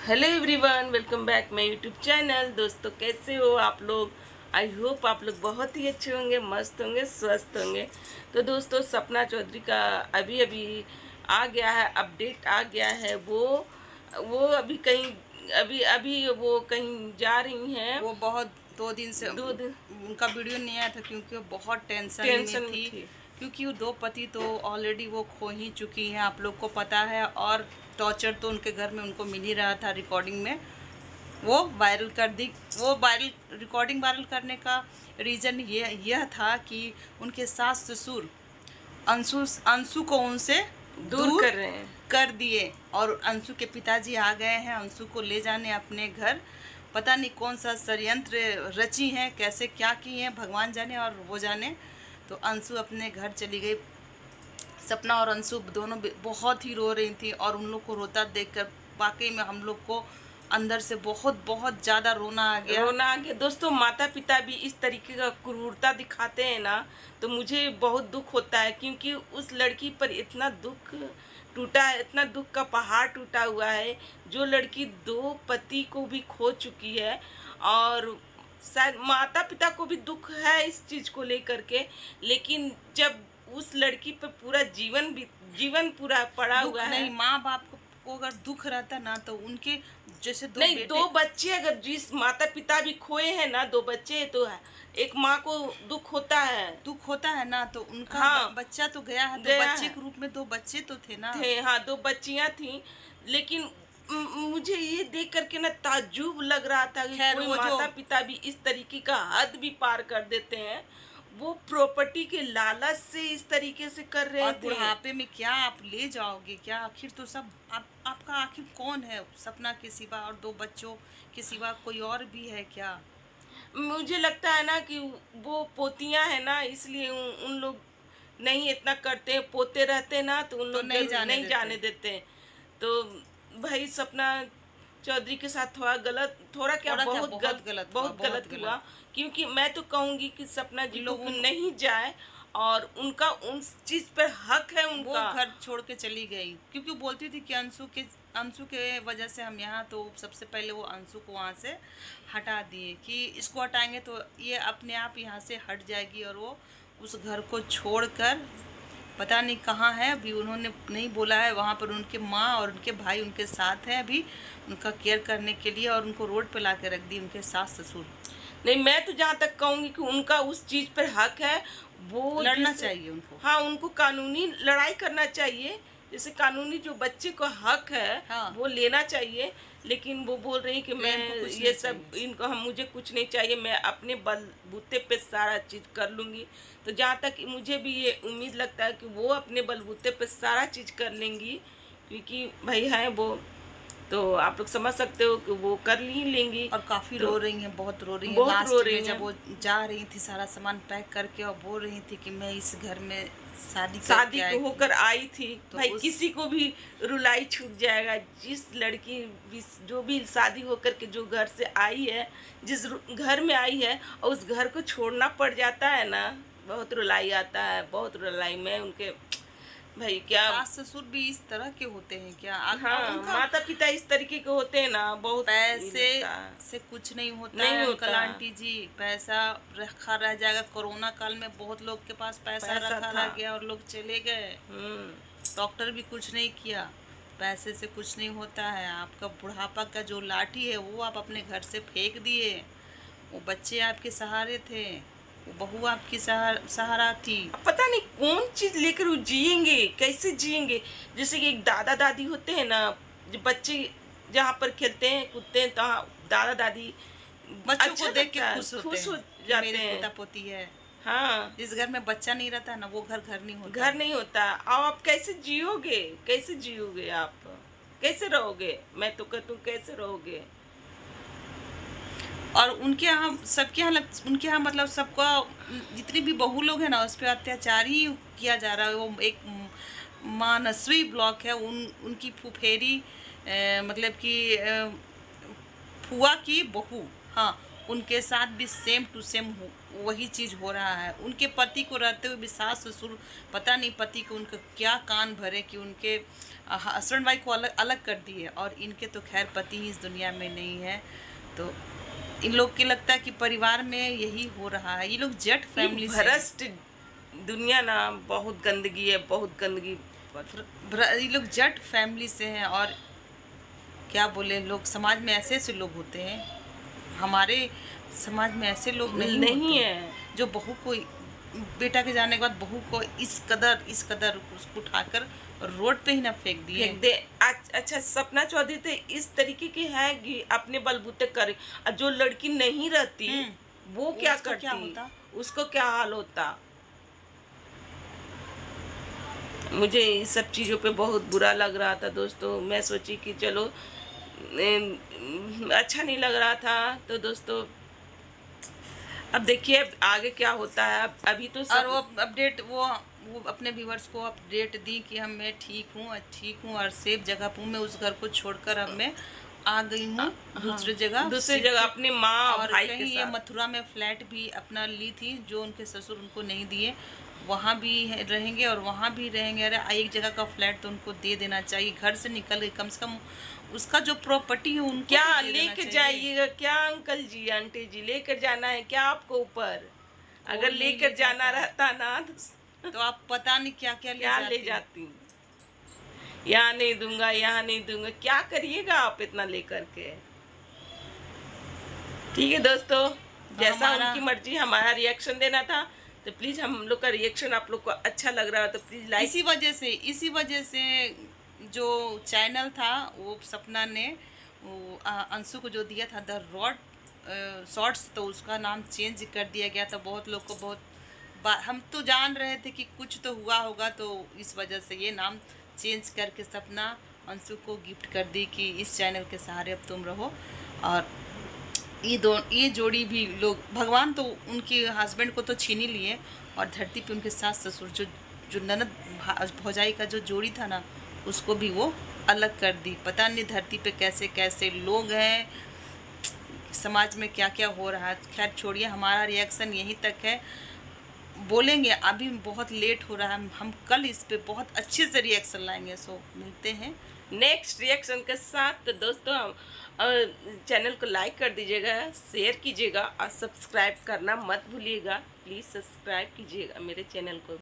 Hello everyone, welcome back my YouTube channel. दोस्तों, कैसे हो आप लोग? आई होप आप लोग बहुत ही अच्छे होंगे, मस्त होंगे, स्वस्थ होंगे। तो दोस्तों, सपना चौधरी का अभी अभी आ गया है, अपडेट आ गया है। वो अभी कहीं अभी अभी वो कहीं जा रही हैं। वो बहुत 2 दिन से 2 दिन उनका वीडियो नहीं आया था क्योंकि वो बहुत टेंशन में टेंशन में थी। थी। क्योंकि वो 2 पति तो ऑलरेडी वो खो ही चुकी हैं, आप लोग को पता है। और टॉर्चर तो उनके घर में उनको मिल ही रहा था। रिकॉर्डिंग में वो वायरल कर दी। वो रिकॉर्डिंग वायरल करने का रीज़न यह था कि उनके सास ससुर अंशु अंशु को उनसे दूर दूर कर रहे हैं। कर दिए। और अंशु के पिताजी आ गए हैं अंशु को ले जाने अपने घर। पता नहीं कौन सा षड्यंत्र रची हैं, कैसे क्या की हैं, भगवान जाने और वो जाने। तो अंशु अपने घर चली गई। सपना और अंशु दोनों बहुत ही रो रही थी और उन लोग को रोता देखकर वाकई में हम लोग को अंदर से बहुत बहुत ज़्यादा रोना आ गया। रोना आ गया। दोस्तों, माता पिता भी इस तरीके का क्रूरता दिखाते हैं ना, तो मुझे बहुत दुख होता है, क्योंकि उस लड़की पर इतना दुख टूटा है, इतना दुख का पहाड़ टूटा हुआ है। जो लड़की 2 पति को भी खो चुकी है, और शायद माता पिता को भी दुख है इस चीज को लेकर के। लेकिन जब उस लड़की पर पूरा जीवन पूरा पड़ा दुख हुआ नहीं, है। माँ बाप को अगर दुख रहता ना तो उनके जैसे दो नहीं, बेटे। 2 बच्चे, अगर जिस माता पिता भी खोए हैं ना, 2 बच्चे, तो एक माँ को दुख होता है। दुख होता है ना, तो उनका हाँ, बच्चा तो गया है, तो गया बच्चे है। के रूप में 2 बच्चे तो थे ना। थे, हाँ, 2 बच्चियां थी। लेकिन मुझे ये देख करके ना ताज्जुब लग रहा था कि खैर कोई वो जो माता पिता भी इस तरीके का हद भी पार कर देते हैं। वो प्रॉपर्टी के लालच से इस तरीके से कर रहे और थे। बुढ़ापे में क्या आप ले जाओगे क्या? आखिर तो सब आपका आखिर कौन है सपना के सिवा और 2 बच्चों के सिवा? कोई और भी है क्या? मुझे लगता है ना कि वो पोतियां है ना, इसलिए उन लोग नहीं इतना करते हैं। पोते रहते ना तो उन तो लोग नहीं जरूर जाने नहीं देते। जाने देते हैं। तो भाई, सपना चौधरी के साथ थोड़ा गलत, थोड़ा क्या, थोड़ा क्या, बहुत बहुत गलत हुआ, बहुत बहुत गलत हुआ। गलत। क्योंकि मैं तो कहूंगी कि सपना उन जी को लोगों कि नहीं जाए, और उनका उन चीज पर हक है वो उनका। घर छोड़ के चली गई क्योंकि वो बोलती थी कि अंशु के वजह से हम यहाँ, तो सबसे पहले वो अंशु को वहाँ से हटा दिए कि इसको हटाएंगे तो ये अपने आप यहाँ से हट जाएगी। और वो उस घर को छोड़कर पता नहीं कहाँ है अभी, उन्होंने नहीं बोला है। वहाँ पर उनके माँ और उनके भाई उनके साथ हैं अभी, उनका केयर करने के लिए। और उनको रोड पे ला के रख दी उनके सास ससुर। नहीं, मैं तो जहाँ तक कहूंगी कि उनका उस चीज पर हक है। वो लड़ना जिस चाहिए उनको। हाँ, उनको कानूनी लड़ाई करना चाहिए। जैसे कानूनी जो बच्चे को हक है हाँ, वो लेना चाहिए। लेकिन वो बोल रही कि मैं इनको कुछ ये नहीं सब, चाहिए। इनको हम मुझे कुछ नहीं चाहिए, मैं अपने बलबूते पे सारा चीज कर लूंगी। तो जहाँ तक मुझे भी ये उम्मीद लगता है कि वो अपने बलबूते पे सारा चीज कर लेंगी, क्योंकि भाई है वो। तो आप लोग समझ सकते हो कि वो कर ही लेंगी। और काफ़ी तो रो रही हैं, बहुत रो रही हैं। बहुत रो लास्ट में रही जब हैं। वो जा रही थी सारा सामान पैक करके और बोल रही थी कि मैं इस घर में शादी शादी करके को आएगी। होकर आई थी। तो भाई, उस किसी को भी रुलाई छूट जाएगा। जिस लड़की भी, जो भी शादी होकर के जो घर से आई है, जिस घर में आई है, और उस घर को छोड़ना पड़ जाता है ना, बहुत रुलाई आता है, बहुत रुलाई में उनके। भाई क्या। सास ससुर भी इस तरह के होते हैं क्या? हाँ, उनका माता पिता इस तरीके के होते हैं ना, बहुत ये पैसे लगता है। से कुछ नहीं होता नहीं है अंकल होता। आंटी जी। पैसा रखा रह जाएगा। कोरोना काल में बहुत लोग के पास पैसा पैसा रखा था। रह गया और लोग चले गए। हम्म। डॉक्टर भी कुछ नहीं किया। पैसे से कुछ नहीं होता है। आपका बुढ़ापा का जो लाठी है वो आप अपने घर से फेंक दिए। वो बच्चे आपके सहारे थे, वो बहू आपकी सहारा थी। अब पता नहीं कौन चीज लेकर वो जिएंगे, कैसे जिएंगे। जैसे कि एक दादा दादी होते हैं ना, जो बच्चे जहाँ पर खेलते हैं कूदते हैं, तहाँ दादा दादी बच्चों अच्छा को देख के लगता है, खुश होते खुश हैं हो कि जाते मेरे हैं। पोता पोती है। हाँ। जिस घर में बच्चा नहीं रहता ना, वो घर घर नहीं होता घर है। नहीं होता। अब आप कैसे जियोगे, कैसे जियोगे आप? कैसे रहोगे? मैं तो कहती हूँ, कैसे रहोगे? और उनके यहाँ सबके यहाँ उनके यहाँ मतलब सबका जितनी भी बहू लोग हैं ना, उस पर अत्याचार ही किया जा रहा है। वो एक मानसवी ब्लॉक है, उनकी फुफेरी मतलब कि फुआ की बहू, हाँ, उनके साथ भी सेम टू सेम वही चीज़ हो रहा है। उनके पति को रहते हुए भी सास ससुर पता नहीं पति को उनका क्या कान भरे कि उनके हस्बैंड वाइफ को अलग अलग कर दिए, और इनके तो खैर पति ही इस दुनिया में नहीं है। तो इन लोग के लगता है कि परिवार में यही हो रहा है। ये लोग जट फैमिली से भ्रष्ट दुनिया ना, बहुत गंदगी है, बहुत गंदगी। ये लोग जट फैमिली से हैं, और क्या बोले, लोग समाज में ऐसे ऐसे लोग होते हैं। हमारे समाज में ऐसे लोग नहीं होते है। जो बहू को, बेटा के जाने के बाद बहू को इस कदर उसको उठाकर रोड पे ही ना फेंक दिए। फेंक दे। अच्छा, सपना चौधरी तो इस तरीके की है कि अपने बलबूते करे, और जो लड़की नहीं रहती वो क्या उसका करती, क्या होता? उसको क्या हाल होता। मुझे इस सब चीज़ों पे बहुत बुरा लग रहा था दोस्तों। मैं सोची कि चलो अच्छा नहीं लग रहा था। तो दोस्तों अब देखिए आगे क्या होता है। अभी तो और वो अपडेट, वो अपने व्यूवर्स को अपडेट दी कि हम मैं ठीक हूँ और सेफ जगह पर हूँ। मैं उस घर को छोड़कर अब मैं आ गई हूँ दूसरी जगह अपनी माँ और भाई के कहीं ये साथ। मथुरा में फ्लैट भी अपना ली थी जो उनके ससुर उनको नहीं दिए, वहाँ भी रहेंगे और वहाँ भी रहेंगे। अरे एक जगह का फ्लैट तो उनको दे देना चाहिए। घर से निकल गए, कम से कम उसका जो प्रॉपर्टी है उनको क्या तो दे देना लेकर चाहिए। जाइएगा क्या अंकल जी, आंटी जी, लेकर जाना है क्या आपको ऊपर? अगर नहीं लेकर ले जाना जाता। रहता ना तो आप पता नहीं क्या क्या क्या ले जाती। यहाँ नहीं दूंगा, यहाँ नहीं दूंगा, क्या करिएगा आप इतना लेकर के। ठीक है दोस्तों, जैसा हमारा उनकी मर्जी, हमारा रिएक्शन देना था। तो प्लीज हम लोग का रिएक्शन आप लोग को अच्छा लग रहा है तो प्लीज लाइक। इसी वजह से जो चैनल था वो सपना ने वो अंशु को जो दिया था द रॉड शॉर्ट्स, तो उसका नाम चेंज कर दिया गया था। बहुत लोग को हम तो जान रहे थे कि कुछ तो हुआ होगा, तो इस वजह से ये नाम चेंज करके सपना अंशु को गिफ्ट कर दी कि इस चैनल के सहारे अब तुम रहो। और ये जोड़ी भी लोग, भगवान तो उनके हस्बैंड को तो छीन ही लिए, और धरती पे उनके सास ससुर जो ननद भौजाई का जो जोड़ी था ना, उसको भी वो अलग कर दी। पता नहीं धरती पे कैसे कैसे लोग हैं, समाज में क्या क्या हो रहा है। खैर छोड़िए, हमारा रिएक्शन यहीं तक है। बोलेंगे अभी बहुत लेट हो रहा है, हम कल इस पे बहुत अच्छे से रिएक्शन लाएंगे। सो मिलते हैं नेक्स्ट रिएक्शन के साथ। तो दोस्तों चैनल को लाइक कर दीजिएगा, शेयर कीजिएगा और सब्सक्राइब करना मत भूलिएगा। प्लीज़ सब्सक्राइब कीजिएगा मेरे चैनल को।